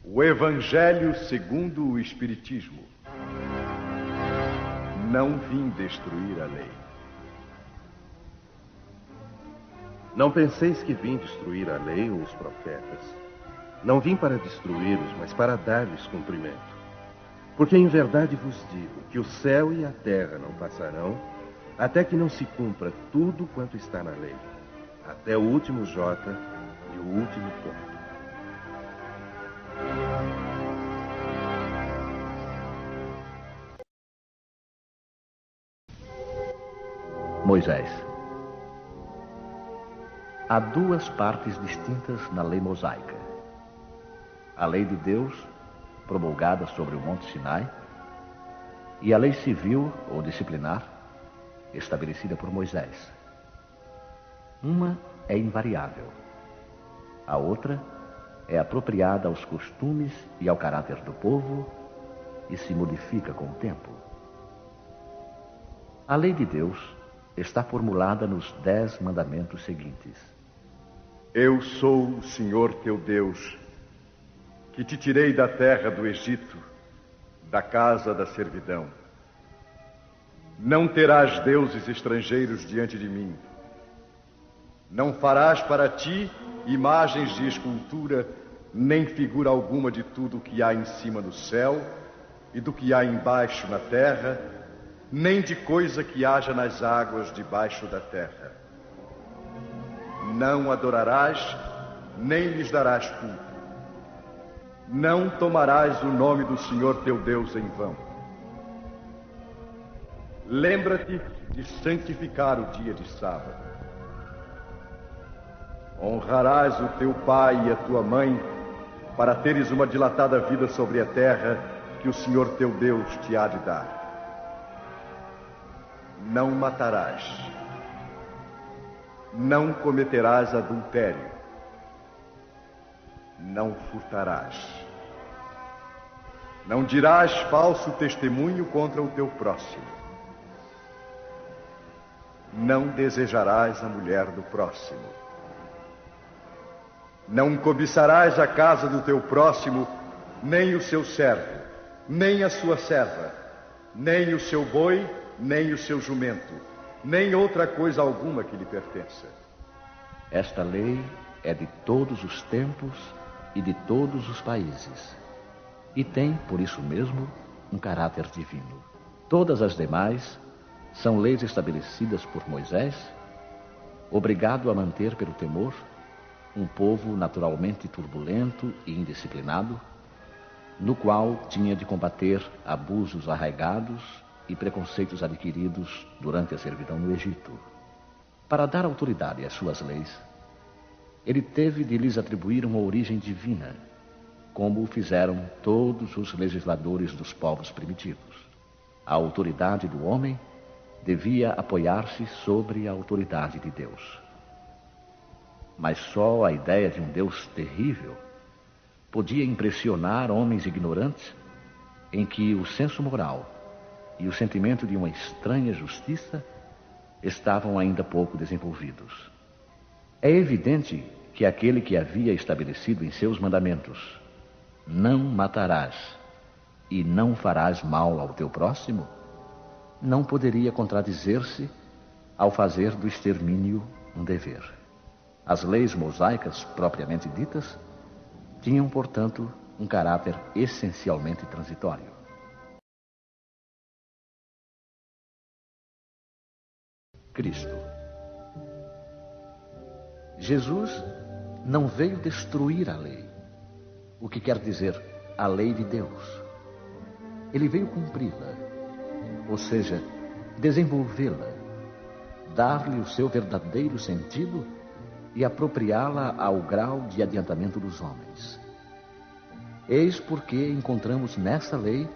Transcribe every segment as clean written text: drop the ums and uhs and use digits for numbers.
O Evangelho segundo o Espiritismo. Não vim destruir a lei. Não penseis que vim destruir a lei ou os profetas. Não vim para destruí-los, mas para dar-lhes cumprimento. Porque em verdade vos digo que o céu e a terra não passarão, até que não se cumpra tudo quanto está na lei, até o último jota e o último ponto. Moisés. Há duas partes distintas na lei mosaica. A lei de Deus, promulgada sobre o Monte Sinai, e a lei civil ou disciplinar, estabelecida por Moisés. Uma é invariável. A outra é apropriada aos costumes e ao caráter do povo e se modifica com o tempo. A lei de Deus está formulada nos 10 mandamentos seguintes. Eu sou o Senhor teu Deus, que te tirei da terra do Egito, da casa da servidão. Não terás deuses estrangeiros diante de mim. Não farás para ti imagens de escultura, nem figura alguma de tudo o que há em cima no céu e do que há embaixo na terra, nem de coisa que haja nas águas debaixo da terra. Não adorarás, nem lhes darás culto. Não tomarás o nome do Senhor teu Deus em vão. Lembra-te de santificar o dia de sábado. Honrarás o teu pai e a tua mãe, para teres uma dilatada vida sobre a terra que o Senhor teu Deus te há de dar. Não matarás. Não cometerás adultério. Não furtarás. Não dirás falso testemunho contra o teu próximo. Não desejarás a mulher do próximo. Não cobiçarás a casa do teu próximo, nem o seu servo, nem a sua serva, nem o seu boi, nem o seu jumento, nem outra coisa alguma que lhe pertença. Esta lei é de todos os tempos e de todos os países, e tem, por isso mesmo, um caráter divino. Todas as demais são leis estabelecidas por Moisés, obrigado a manter pelo temor um povo naturalmente turbulento e indisciplinado, no qual tinha de combater abusos arraigados e preconceitos adquiridos durante a servidão no Egito. Para dar autoridade às suas leis, ele teve de lhes atribuir uma origem divina, como o fizeram todos os legisladores dos povos primitivos. A autoridade do homem devia apoiar-se sobre a autoridade de Deus. Mas só a ideia de um Deus terrível podia impressionar homens ignorantes em que o senso moral e o sentimento de uma estranha justiça estavam ainda pouco desenvolvidos. É evidente que aquele que havia estabelecido em seus mandamentos: não matarás e não farás mal ao teu próximo, não poderia contradizer-se ao fazer do extermínio um dever. As leis mosaicas, propriamente ditas, tinham, portanto, um caráter essencialmente transitório. Cristo. Jesus não veio destruir a lei, o que quer dizer a lei de Deus. Ele veio cumpri-la, ou seja, desenvolvê-la, dar-lhe o seu verdadeiro sentido e apropriá-la ao grau de adiantamento dos homens. Eis porque encontramos nessa lei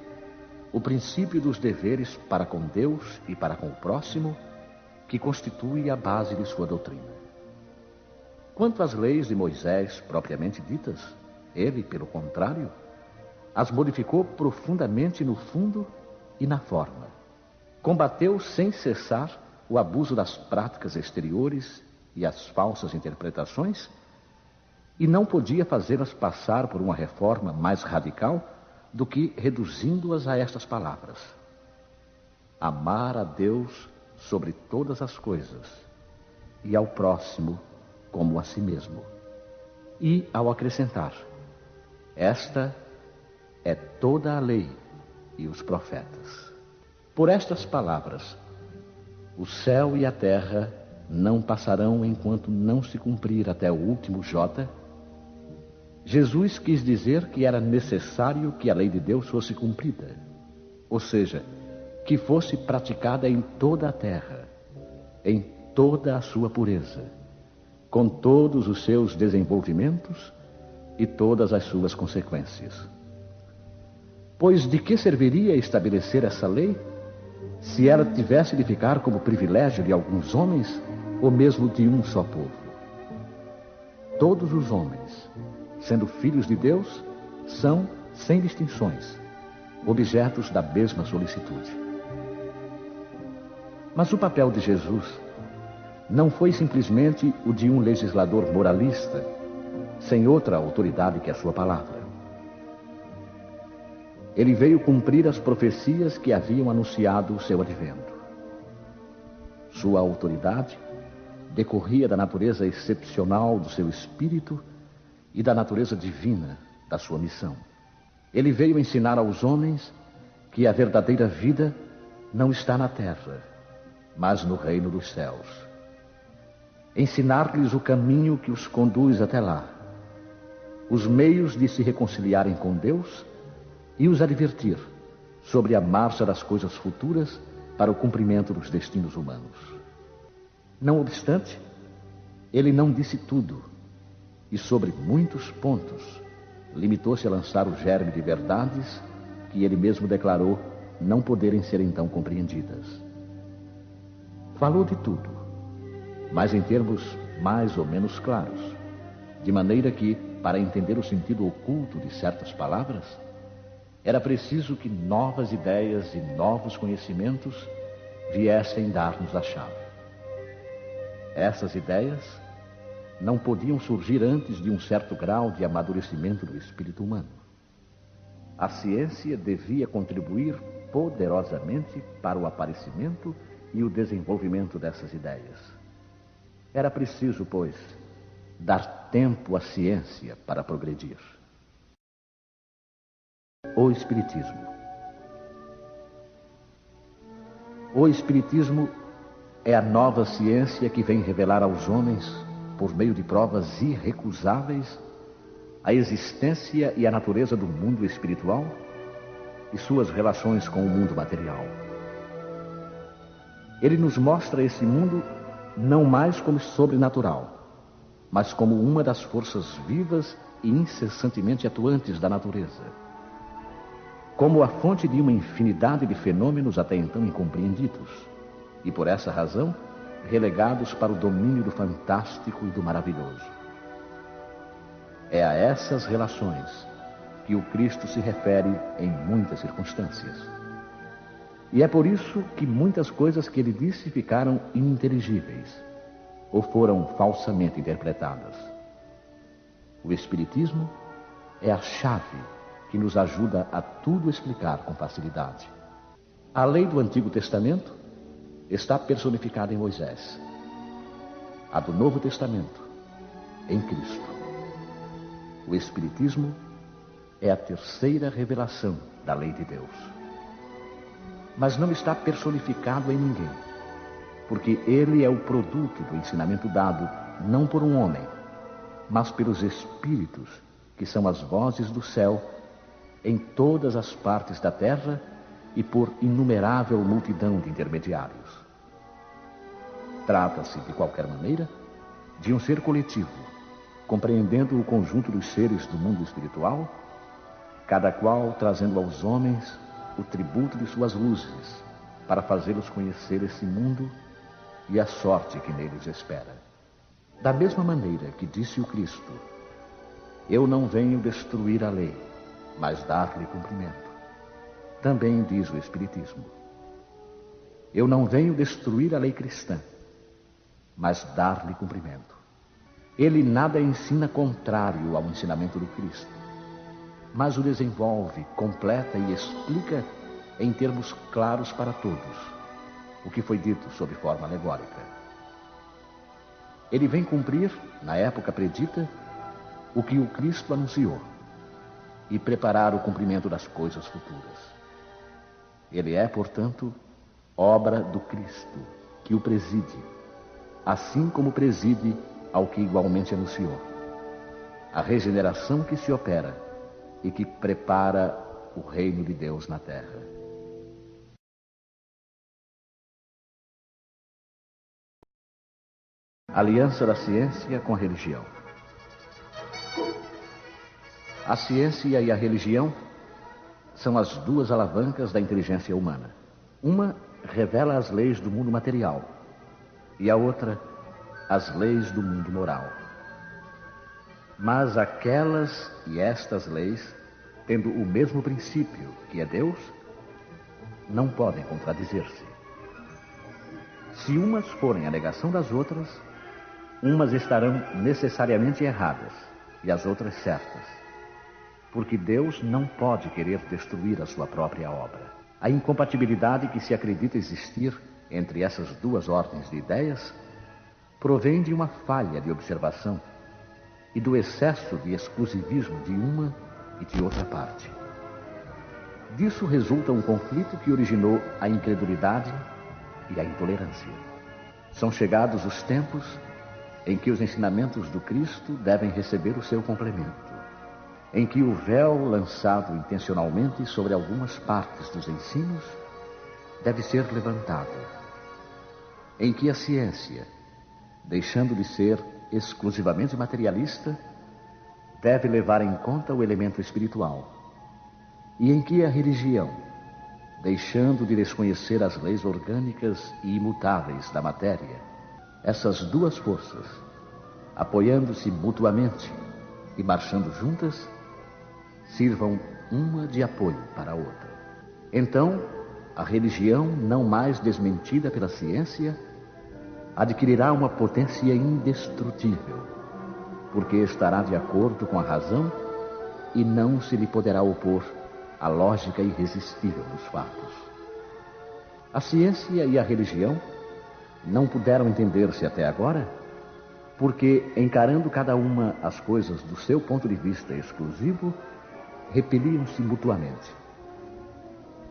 o princípio dos deveres para com Deus e para com o próximo, que constitui a base de sua doutrina. Quanto às leis de Moisés propriamente ditas, ele, pelo contrário, as modificou profundamente no fundo e na forma. Combateu sem cessar o abuso das práticas exteriores e as falsas interpretações, e não podia fazê-las passar por uma reforma mais radical do que reduzindo-as a estas palavras: amar a Deus sobre todas as coisas e ao próximo como a si mesmo. E ao acrescentar: esta é toda a lei e os profetas. Por estas palavras, o céu e a terra não passarão enquanto não se cumprir até o último J. Jesus quis dizer que era necessário que a lei de Deus fosse cumprida, ou seja, que fosse praticada em toda a terra, em toda a sua pureza, com todos os seus desenvolvimentos e todas as suas consequências. Pois de que serviria estabelecer essa lei se ela tivesse de ficar como privilégio de alguns homens ou mesmo de um só povo? Todos os homens, sendo filhos de Deus, são, sem distinções, objetos da mesma solicitude. Mas o papel de Jesus não foi simplesmente o de um legislador moralista, sem outra autoridade que a sua palavra. Ele veio cumprir as profecias que haviam anunciado o seu advento. Sua autoridade decorria da natureza excepcional do seu espírito e da natureza divina da sua missão. Ele veio ensinar aos homens que a verdadeira vida não está na terra, mas no reino dos céus. Ensinar-lhes o caminho que os conduz até lá, os meios de se reconciliarem com Deus e os advertir sobre a marcha das coisas futuras para o cumprimento dos destinos humanos. Não obstante, ele não disse tudo e sobre muitos pontos limitou-se a lançar o germe de verdades que ele mesmo declarou não poderem ser então compreendidas. Falou de tudo, mas em termos mais ou menos claros, de maneira que, para entender o sentido oculto de certas palavras, era preciso que novas ideias e novos conhecimentos viessem dar-nos a chave. Essas ideias não podiam surgir antes de um certo grau de amadurecimento do espírito humano. A ciência devia contribuir poderosamente para o aparecimento e o desenvolvimento dessas ideias. Era preciso, pois, dar tempo à ciência para progredir. O Espiritismo. O Espiritismo é a nova ciência que vem revelar aos homens, por meio de provas irrecusáveis, a existência e a natureza do mundo espiritual e suas relações com o mundo material. Ele nos mostra esse mundo não mais como sobrenatural, mas como uma das forças vivas e incessantemente atuantes da natureza, como a fonte de uma infinidade de fenômenos até então incompreendidos, e por essa razão relegados para o domínio do fantástico e do maravilhoso. É a essas relações que o Cristo se refere em muitas circunstâncias. E é por isso que muitas coisas que ele disse ficaram ininteligíveis ou foram falsamente interpretadas. O Espiritismo é a chave que nos ajuda a tudo explicar com facilidade. A lei do Antigo Testamento está personificada em Moisés. A do Novo Testamento, em Cristo. O Espiritismo é a terceira revelação da lei de Deus. Mas não está personificado em ninguém, porque ele é o produto do ensinamento dado não por um homem, mas pelos Espíritos, que são as vozes do céu em todas as partes da terra e por inumerável multidão de intermediários. Trata-se, de qualquer maneira, de um ser coletivo, compreendendo o conjunto dos seres do mundo espiritual, cada qual trazendo aos homens o tributo de suas luzes, para fazê-los conhecer esse mundo e a sorte que neles espera. Da mesma maneira que disse o Cristo: eu não venho destruir a lei, mas dar-lhe cumprimento. Também diz o Espiritismo: eu não venho destruir a lei cristã, mas dar-lhe cumprimento. Ele nada ensina contrário ao ensinamento do Cristo, mas o desenvolve, completa e explica em termos claros para todos, o que foi dito sob forma alegórica. Ele vem cumprir, na época predita, o que o Cristo anunciou e preparar o cumprimento das coisas futuras. Ele é, portanto, obra do Cristo, que o preside, assim como preside ao que igualmente anunciou. A regeneração que se opera e que prepara o reino de Deus na terra. Aliança da ciência com a religião. A ciência e a religião são as duas alavancas da inteligência humana. Uma revela as leis do mundo material e a outra as leis do mundo moral. Mas aquelas e estas leis, tendo o mesmo princípio, que é Deus, não podem contradizer-se. Se umas forem a negação das outras, umas estarão necessariamente erradas e as outras certas, porque Deus não pode querer destruir a sua própria obra. A incompatibilidade que se acredita existir entre essas duas ordens de ideias provém de uma falha de observação e do excesso de exclusivismo de uma e de outra parte. Disso resulta um conflito que originou a incredulidade e a intolerância. São chegados os tempos em que os ensinamentos do Cristo devem receber o seu complemento, em que o véu lançado intencionalmente sobre algumas partes dos ensinos deve ser levantado, em que a ciência, deixando de ser exclusivamente materialista, deve levar em conta o elemento espiritual, e em que a religião, deixando de desconhecer as leis orgânicas e imutáveis da matéria, essas duas forças, apoiando-se mutuamente e marchando juntas, sirvam uma de apoio para a outra. Então, a religião, não mais desmentida pela ciência, adquirirá uma potência indestrutível, porque estará de acordo com a razão e não se lhe poderá opor a lógica irresistível dos fatos. A ciência e a religião não puderam entender-se até agora, porque, encarando cada uma as coisas do seu ponto de vista exclusivo, repeliam-se mutuamente.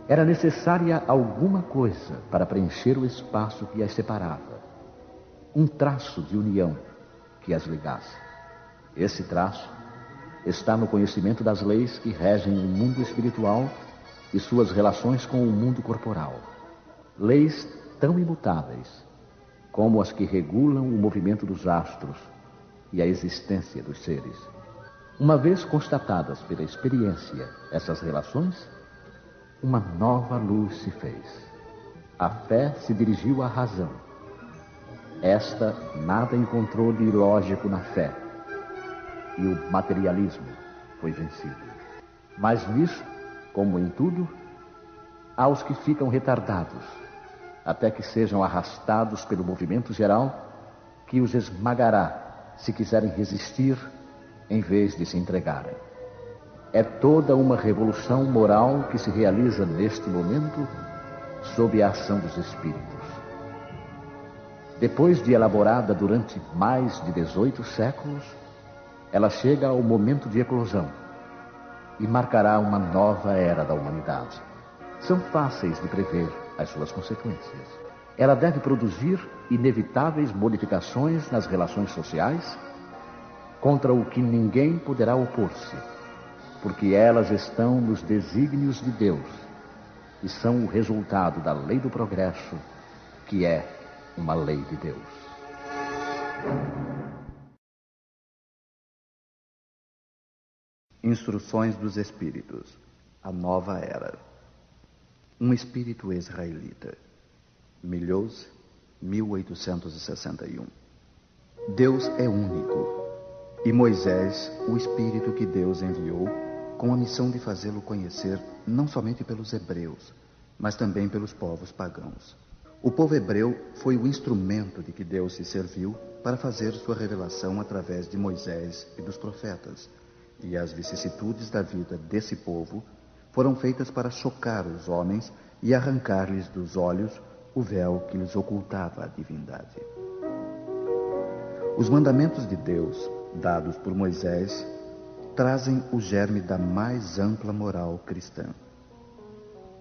Era necessária alguma coisa para preencher o espaço que as separava, um traço de união que as ligasse. Esse traço está no conhecimento das leis que regem o mundo espiritual e suas relações com o mundo corporal. Leis tão imutáveis como as que regulam o movimento dos astros e a existência dos seres. Uma vez constatadas pela experiência essas relações, uma nova luz se fez. A fé se dirigiu à razão. Esta nada encontrou de ilógico na fé, e o materialismo foi vencido. Mas nisso, como em tudo, há os que ficam retardados, até que sejam arrastados pelo movimento geral que os esmagará se quiserem resistir em vez de se entregarem. É toda uma revolução moral que se realiza neste momento sob a ação dos espíritos. Depois de elaborada durante mais de 18 séculos, ela chega ao momento de eclosão e marcará uma nova era da humanidade. São fáceis de prever as suas consequências. Ela deve produzir inevitáveis modificações nas relações sociais, contra o que ninguém poderá opor-se, porque elas estão nos desígnios de Deus e são o resultado da lei do progresso, que é uma lei de Deus. Instruções dos Espíritos. A Nova Era. Um espírito israelita. Milhouse, 1861. Deus é único, e Moisés, o espírito que Deus enviou, com a missão de fazê-lo conhecer não somente pelos hebreus, mas também pelos povos pagãos. O povo hebreu foi o instrumento de que Deus se serviu para fazer sua revelação através de Moisés e dos profetas. E as vicissitudes da vida desse povo foram feitas para chocar os homens e arrancar-lhes dos olhos o véu que lhes ocultava a divindade. Os mandamentos de Deus, dados por Moisés, trazem o germe da mais ampla moral cristã.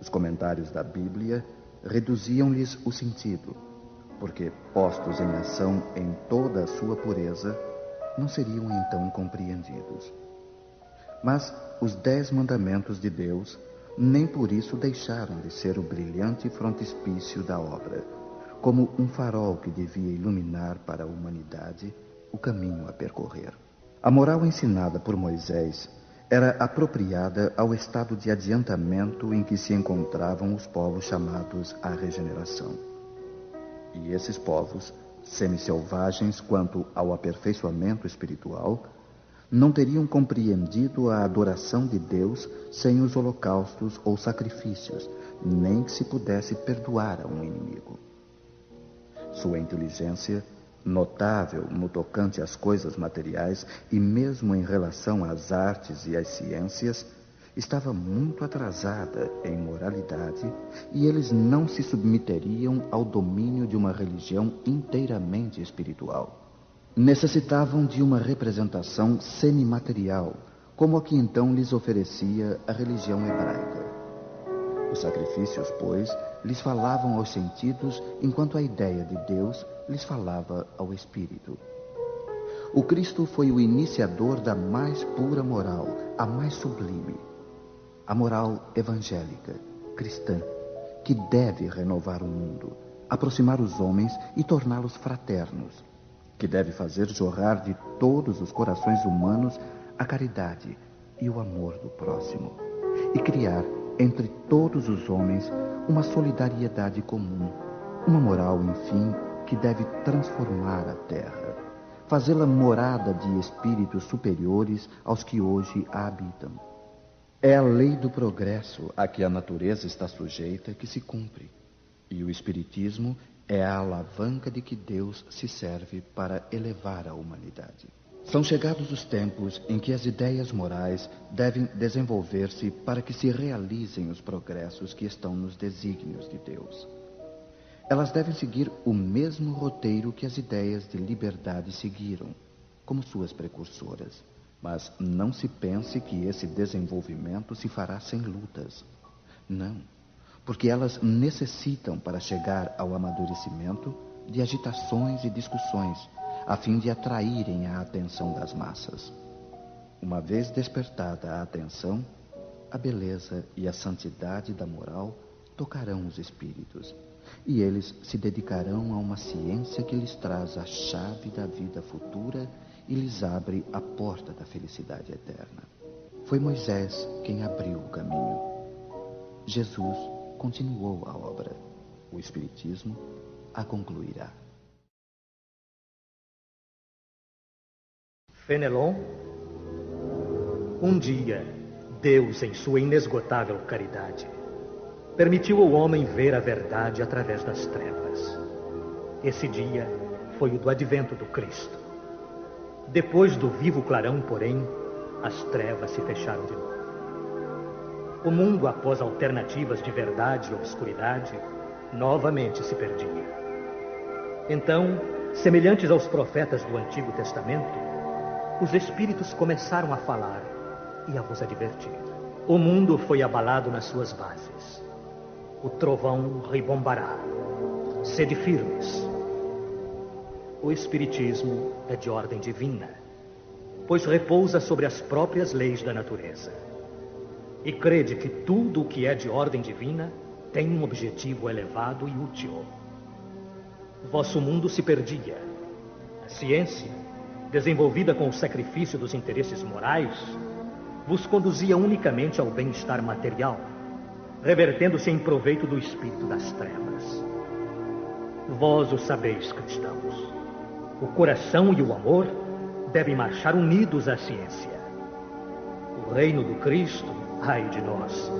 Os comentários da Bíblia reduziam-lhes o sentido, porque, postos em ação em toda a sua pureza, não seriam então compreendidos. Mas os 10 mandamentos de Deus nem por isso deixaram de ser o brilhante frontispício da obra, como um farol que devia iluminar para a humanidade o caminho a percorrer. A moral ensinada por Moisés era apropriada ao estado de adiantamento em que se encontravam os povos chamados à regeneração. E esses povos, semi-selvagens quanto ao aperfeiçoamento espiritual, não teriam compreendido a adoração de Deus sem os holocaustos ou sacrifícios, nem que se pudesse perdoar a um inimigo. Sua inteligência, notável no tocante às coisas materiais e mesmo em relação às artes e às ciências, estava muito atrasada em moralidade e eles não se submeteriam ao domínio de uma religião inteiramente espiritual. Necessitavam de uma representação semimaterial, como a que então lhes oferecia a religião hebraica. Os sacrifícios, pois, lhes falavam aos sentidos, enquanto a ideia de Deus lhes falava ao espírito. O Cristo foi o iniciador da mais pura moral, a mais sublime, a moral evangélica, cristã, que deve renovar o mundo, aproximar os homens e torná-los fraternos, que deve fazer jorrar de todos os corações humanos a caridade e o amor do próximo, e criar entre todos os homens uma solidariedade comum, uma moral, enfim, que deve transformar a terra, fazê-la morada de espíritos superiores aos que hoje a habitam. É a lei do progresso a que a natureza está sujeita que se cumpre, e o espiritismo é a alavanca de que Deus se serve para elevar a humanidade. São chegados os tempos em que as ideias morais devem desenvolver-se para que se realizem os progressos que estão nos desígnios de Deus. Elas devem seguir o mesmo roteiro que as ideias de liberdade seguiram, como suas precursoras. Mas não se pense que esse desenvolvimento se fará sem lutas. Não, porque elas necessitam, para chegar ao amadurecimento, de agitações e discussões, a fim de atraírem a atenção das massas. Uma vez despertada a atenção, a beleza e a santidade da moral tocarão os espíritos, e eles se dedicarão a uma ciência que lhes traz a chave da vida futura e lhes abre a porta da felicidade eterna. Foi Moisés quem abriu o caminho. Jesus continuou a obra. O Espiritismo a concluirá. Fenelon, um dia, Deus, em sua inesgotável caridade, permitiu ao homem ver a verdade através das trevas. Esse dia foi o do advento do Cristo. Depois do vivo clarão, porém, as trevas se fecharam de novo. O mundo, após alternativas de verdade e obscuridade, novamente se perdia. Então, semelhantes aos profetas do Antigo Testamento, os espíritos começaram a falar e a vos advertir. O mundo foi abalado nas suas bases. O trovão ribombará. Sede firmes. O Espiritismo é de ordem divina, pois repousa sobre as próprias leis da natureza. E crede que tudo o que é de ordem divina tem um objetivo elevado e útil. Vosso mundo se perdia. A ciência, desenvolvida com o sacrifício dos interesses morais, vos conduzia unicamente ao bem-estar material, revertendo-se em proveito do espírito das trevas. Vós o sabeis, cristãos. O coração e o amor devem marchar unidos à ciência. O reino do Cristo, ai de nós,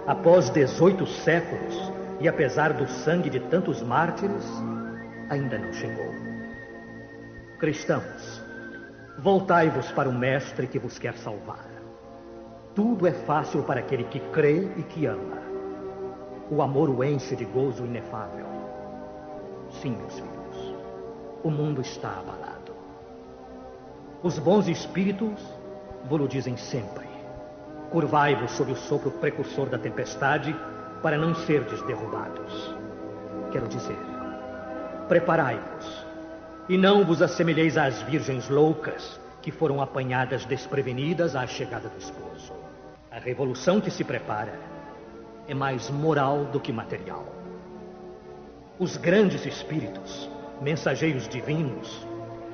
após 18 séculos, e apesar do sangue de tantos mártires, ainda não chegou. Cristãos, voltai-vos para o Mestre que vos quer salvar. Tudo é fácil para aquele que crê e que ama. O amor o enche de gozo inefável. Sim, meus filhos, o mundo está abalado. Os bons espíritos vos dizem sempre: curvai-vos sob o sopro precursor da tempestade, para não serdes derrubados. Quero dizer, preparai-vos, e não vos assemelheis às virgens loucas que foram apanhadas desprevenidas à chegada do esposo. A revolução que se prepara é mais moral do que material. Os grandes espíritos, mensageiros divinos,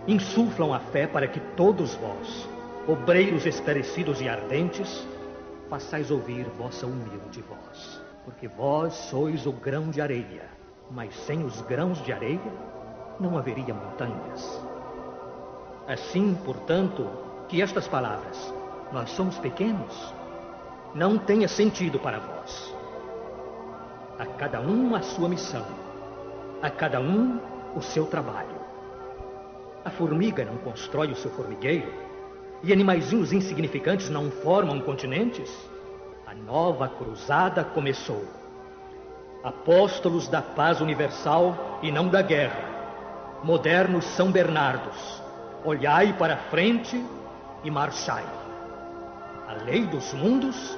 insuflam a fé para que todos vós, obreiros esclarecidos e ardentes, façais ouvir vossa humilde voz. Porque vós sois o grão de areia, mas sem os grãos de areia não haveria montanhas. Assim, portanto, que estas palavras, nós somos pequenos, não tenha sentido para vós. A cada um a sua missão, a cada um o seu trabalho. A formiga não constrói o seu formigueiro, e animaizinhos insignificantes não formam continentes. A nova cruzada começou. Apóstolos da paz universal e não da guerra, modernos São Bernardos, olhai para a frente e marchai. A lei dos mundos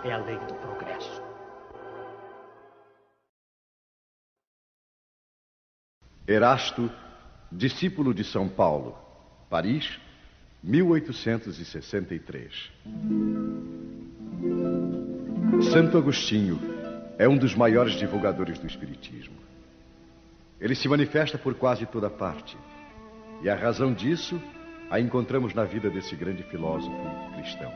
é a lei do progresso. Erasto, discípulo de São Paulo, Paris, 1863. Santo Agostinho é um dos maiores divulgadores do Espiritismo. Ele se manifesta por quase toda parte, e a razão disso a encontramos na vida desse grande filósofo cristão.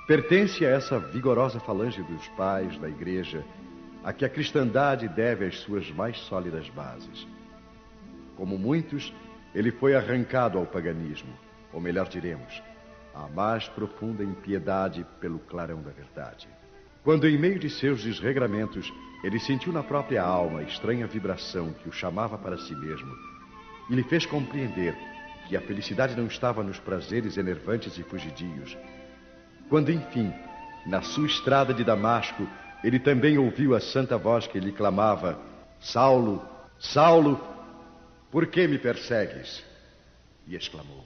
Pertence a essa vigorosa falange dos pais da Igreja a que a cristandade deve as suas mais sólidas bases. Como muitos, ele foi arrancado ao paganismo, ou melhor diremos, à mais profunda impiedade pelo clarão da verdade. Quando, em meio de seus desregramentos, ele sentiu na própria alma a estranha vibração que o chamava para si mesmo e lhe fez compreender que a felicidade não estava nos prazeres enervantes e fugidios. Quando, enfim, na sua estrada de Damasco, ele também ouviu a santa voz que lhe clamava: Saulo, Saulo, por que me persegues? E exclamou: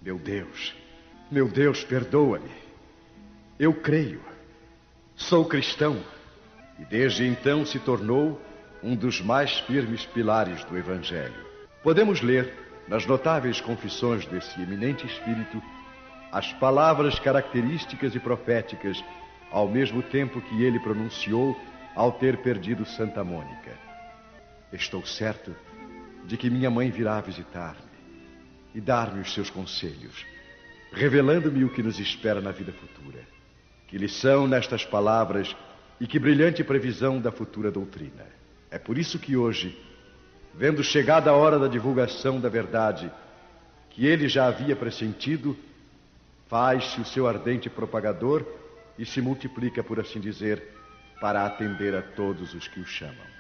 meu Deus, perdoa-me. Eu creio, sou cristão. E desde então se tornou um dos mais firmes pilares do Evangelho. Podemos ler, nas notáveis confissões desse eminente espírito, as palavras características e proféticas, ao mesmo tempo que ele pronunciou ao ter perdido Santa Mônica. Estou certo de que minha mãe virá visitar-me e dar-me os seus conselhos, revelando-me o que nos espera na vida futura. Que lição nestas palavras e que brilhante previsão da futura doutrina. É por isso que hoje, vendo chegada a hora da divulgação da verdade, que ele já havia pressentido, faz-se o seu ardente propagador e se multiplica, por assim dizer, para atender a todos os que o chamam.